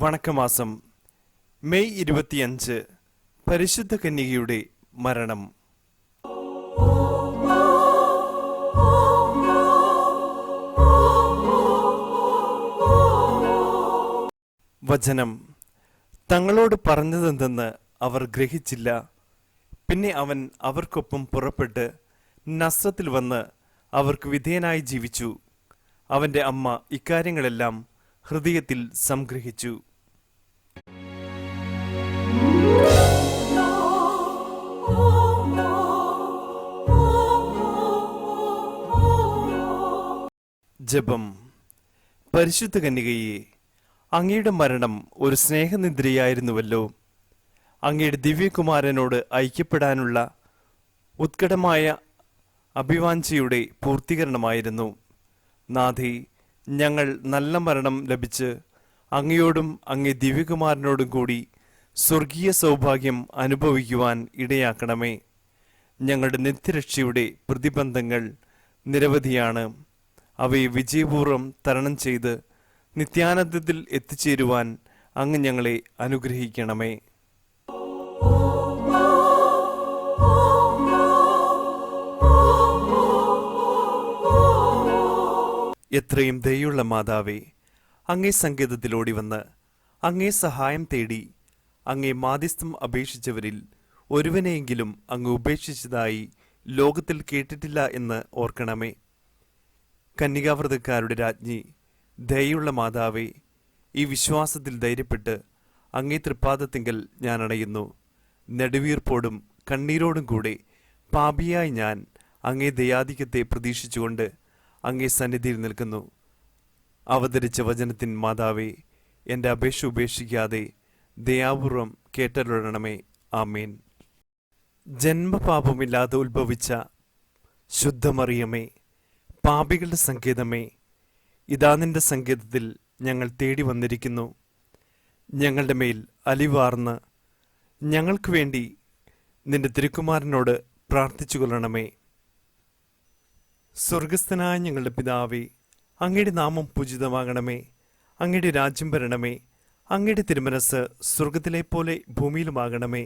വണക്കമാസം May 25 പരിശുദ്ധ കന്യകയുടെ മരണം. വചനം: തങ്ങളോട് പറഞ്ഞതെന്തെന്ന് അവർ ഗ്രഹിച്ചില്ല. പിന്നെ അവൻ അവർക്കൊപ്പം പുറപ്പെട്ട് നസ്രത്തിൽ വന്ന് അവർക്ക് വിധേയനായി ജീവിച്ചു. അവന്റെ അമ്മ ഇക്കാര്യങ്ങളെല്ലാം ഹൃദയത്തിൽ സംഗ്രഹിച്ചു. ജപം. പരിശുദ്ധ കന്യകയെ, അങ്ങയുടെ മരണം ഒരു സ്നേഹനിദ്രയായിരുന്നുവല്ലോ. അങ്ങയുടെ ദിവ്യകുമാരനോട് ഐക്യപ്പെടാനുള്ള ഉത്കടമായ അഭിവാഞ്ചയുടെ പൂർത്തീകരണമായിരുന്നു. നാഥേ, ഞങ്ങൾ നല്ല മരണം ലഭിച്ച് അങ്ങയോടും അങ്ങേ ദിവ്യകുമാരനോടും കൂടി സ്വർഗീയ സൗഭാഗ്യം അനുഭവിക്കുവാൻ ഇടയാക്കണമേ. ഞങ്ങളുടെ നിത്യരക്ഷയുടെ പ്രതിബന്ധങ്ങൾ നിരവധിയാണ്. അവയെ വിജയപൂർവ്വം തരണം ചെയ്ത് നിത്യാനന്ദത്തിൽ എത്തിച്ചേരുവാൻ അങ്ങ് ഞങ്ങളെ അനുഗ്രഹിക്കണമേ. എത്രയും ദയുള്ള മാതാവേ, അങ്ങേ സങ്കേതത്തിലോടി വന്ന് അങ്ങേ സഹായം തേടി അങ്ങേ മാധ്യസ്ഥം അപേക്ഷിച്ചവരിൽ ഒരുവനെയെങ്കിലും അങ്ങ് ഉപേക്ഷിച്ചതായി ലോകത്തിൽ കേട്ടിട്ടില്ല എന്ന് ഓർക്കണമേ. കന്യകാവ്രതക്കാരുടെ രാജ്ഞി, ദയുള്ള മാതാവേ, ഈ വിശ്വാസത്തിൽ ധൈര്യപ്പെട്ട് അങ്ങേ തൃപ്പാദത്തിങ്കൽ ഞാൻ അണയുന്നു. നെടുവീർപ്പോടും കണ്ണീരോടും കൂടെ പാപിയായി ഞാൻ അങ്ങേ ദയാധിക്യത്തെ പ്രതീക്ഷിച്ചുകൊണ്ട് അങ്ങേ സന്നിധിയിൽ നിൽക്കുന്നു. അവതരിച്ച വചനത്തിൻ മാതാവേ, എൻ്റെ അപേക്ഷ ഉപേക്ഷിക്കാതെ ദയാപൂർവം കേട്ടരുളണമേ. ആമേൻ. ജന്മപാപമില്ലാതെ ഉത്ഭവിച്ച ശുദ്ധമറിയമേ, പാപികളുടെ സങ്കേതമേ, ഇതാ നിന്റെ സങ്കേതത്തിൽ ഞങ്ങൾ തേടി വന്നിരിക്കുന്നു. ഞങ്ങളുടെ മേൽ അലിവാർന്ന് ഞങ്ങൾക്ക് വേണ്ടി നിന്റെ തിരുക്കുമാരനോട് പ്രാർത്ഥിച്ചു കൊള്ളണമേ. സ്വർഗസ്ഥനായ ഞങ്ങളുടെ പിതാവേ, അങ്ങയുടെ നാമം പൂജിതമാകണമേ. അങ്ങയുടെ രാജ്യം വരണമേ. അങ്ങയുടെ തിരുമനസ് സ്വർഗത്തിലെ പോലെ ഭൂമിയിലുമാകണമേ.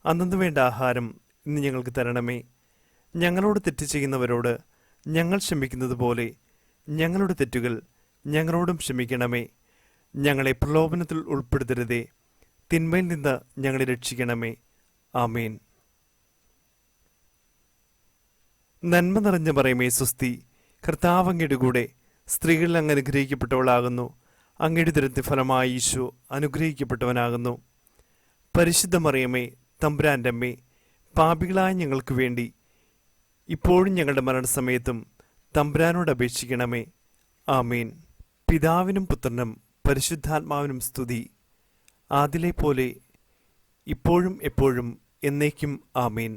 അന്നു വേണ്ട ആഹാരം ഇന്ന് ഞങ്ങൾക്ക് തരണമേ. ഞങ്ങളോട് തെറ്റ് ചെയ്യുന്നവരോട് ഞങ്ങൾ ക്ഷമിക്കുന്നത് പോലെ ഞങ്ങളുടെ തെറ്റുകൾ ഞങ്ങളോടും ക്ഷമിക്കണമേ. ഞങ്ങളെ പ്രലോഭനത്തിൽ ഉൾപ്പെടുത്തരുതേ, തിന്മയിൽ നിന്ന് ഞങ്ങളെ രക്ഷിക്കണമേ. ആമേൻ. നന്മ നിറഞ്ഞ മറിയമേ സ്വസ്തി, കർത്താവ് അങ്ങയുടെ കൂടെ സ്ത്രീകളിൽ അങ്ങ് അനുഗ്രഹിക്കപ്പെട്ടവളാകുന്നു. അങ്ങയുടെ ഉദരത്തിൻ ഫലമായി ഈശോ അനുഗ്രഹിക്കപ്പെട്ടവനാകുന്നു. പരിശുദ്ധ മറിയമേ, തമ്പുരാന്റെ അമ്മേ, പാപികളായ ഞങ്ങൾക്ക് വേണ്ടി ഇപ്പോഴും ഞങ്ങളുടെ മരണസമയത്തും തമ്പുരാനോട് അപേക്ഷിക്കണമേ. ആമേൻ. പിതാവിനും പുത്രനും പരിശുദ്ധാത്മാവിനും സ്തുതി, ആദിലെ പോലെ ഇപ്പോഴും എപ്പോഴും എന്നേക്കും. ആമേൻ.